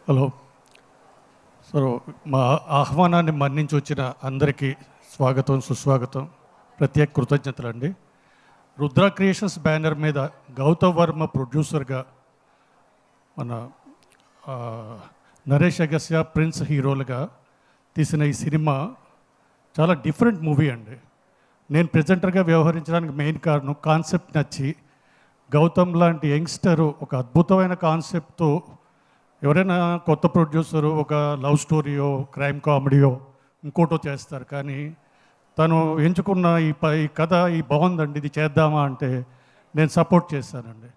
Hello. So మా ఆహ్వానాన్ని మన్నించి వచ్చిన అందరికీ స్వాగతం, సుస్వాగతం, ప్రత్యేక కృతజ్ఞతలు అండి. రుద్ర క్రియేషన్స్ బ్యానర్ మీద గౌతమ్ వర్మ ప్రొడ్యూసర్గా మన నరేష్ అగస్య, ప్రిన్స్ హీరోలుగా తీసిన ఈ సినిమా చాలా డిఫరెంట్ మూవీ అండి. నేను ప్రెజెంటర్గా వ్యవహరించడానికి మెయిన్ కారణం కాన్సెప్ట్ నచ్చి, గౌతమ్ లాంటి యంగ్స్టరు ఒక అద్భుతమైన కాన్సెప్ట్తో, ఎవరైనా కొత్త ప్రొడ్యూసరు ఒక లవ్ స్టోరీయో, క్రైమ్ కామెడీయో, ఇంకోటో చేస్తారు. కానీ తను ఎంచుకున్న ఈ కథ బాగుందండి, ఇది చేద్దామా అంటే నేను సపోర్ట్ చేశానండి.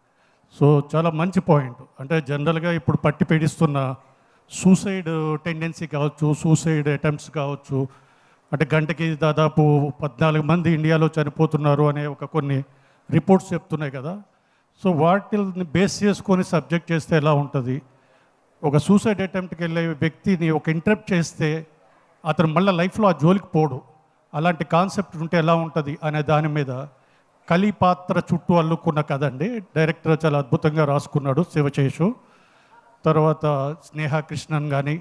సో చాలా మంచి పాయింట్. అంటే జనరల్గా ఇప్పుడు పట్టి పీడిస్తున్న సూసైడ్ టెండెన్సీ కావచ్చు, సూసైడ్ అటెంప్ట్స్ కావచ్చు, అంటే గంటకి దాదాపు 14 మంది ఇండియాలో చనిపోతున్నారు అనే కొన్ని రిపోర్ట్స్ చెప్తున్నాయి కదా. సో వాటిని బేస్ చేసుకొని సబ్జెక్ట్ చేస్తే ఎలా ఉంటుంది, ఒక సూసైడ్ అటెంప్ట్కి వెళ్ళే వ్యక్తిని ఒక ఇంటరప్ట్ చేస్తే అతను మళ్ళీ లైఫ్లో ఆ జోలికి పోడు, అలాంటి కాన్సెప్ట్ ఉంటే ఎలా ఉంటుంది అనే దాని మీద కలి పాత్ర చుట్టూ అల్లుకున్న కదండి. డైరెక్టర్ చాలా అద్భుతంగా రాసుకున్నాడు, శివశేషు. తర్వాత స్నేహ కృష్ణన్ కానీ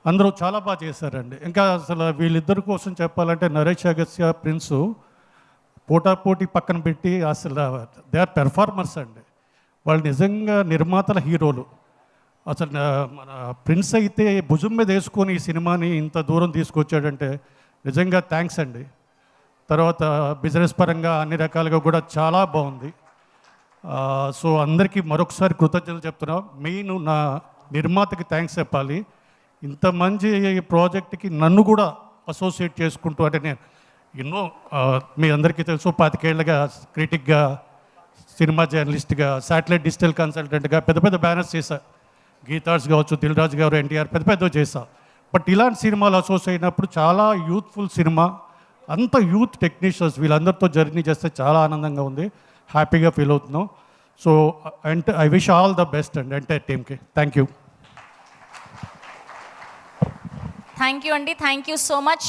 అందరూ చాలా బాగా చేశారండి. ఇంకా అసలు వీళ్ళిద్దరి కోసం చెప్పాలంటే నరేష్ అగస్య, ప్రిన్స్ పోటాపోటీ పక్కన పెట్టి అసలు దే ఆర్ పెర్ఫార్మర్స్ అండి. వాళ్ళు నిజంగా నిర్మాతల హీరోలు. అసలు మన ప్రిన్స్ అయితే భుజం మీద వేసుకొని ఈ సినిమాని ఇంత దూరం తీసుకొచ్చాడంటే నిజంగా థ్యాంక్స్ అండి. తర్వాత బిజినెస్ పరంగా అన్ని రకాలుగా కూడా చాలా బాగుంది. సో అందరికీ మరొకసారి కృతజ్ఞతలు చెప్తున్నా. మెయిన్ నా నిర్మాతకి థ్యాంక్స్ చెప్పాలి. ఇంత మంచి ప్రాజెక్ట్కి నన్ను కూడా అసోసియేట్ చేసుకుంటూ, అంటే నేను ఎన్నో మీ అందరికీ తెలుసు 25 ఏళ్ళగా క్రిటిక్గా, సినిమా జర్నలిస్ట్గా, శాటిలైట్ డిజిటల్ కన్సల్టెంట్గా పెద్ద పెద్ద బ్యానర్స్ చేశా. గీతార్స్ కావచ్చు, దిల్ రాజు గారు, ఎన్టీఆర్ పెద్ద చేశా. బట్ ఇలాంటి సినిమాలు అసోసియేట్ అయినప్పుడు చాలా యూత్ఫుల్ సినిమా, అంత యూత్ టెక్నీషియన్స్ వీళ్ళందరితో జర్నీ చేస్తే చాలా ఆనందంగా ఉంది, హ్యాపీగా ఫీల్ అవుతున్నాం. సో అంటే I wish all the best అండి ఎంటైర్ టీమ్కి. థ్యాంక్ యూ అండి, థ్యాంక్ యూ సో మచ్.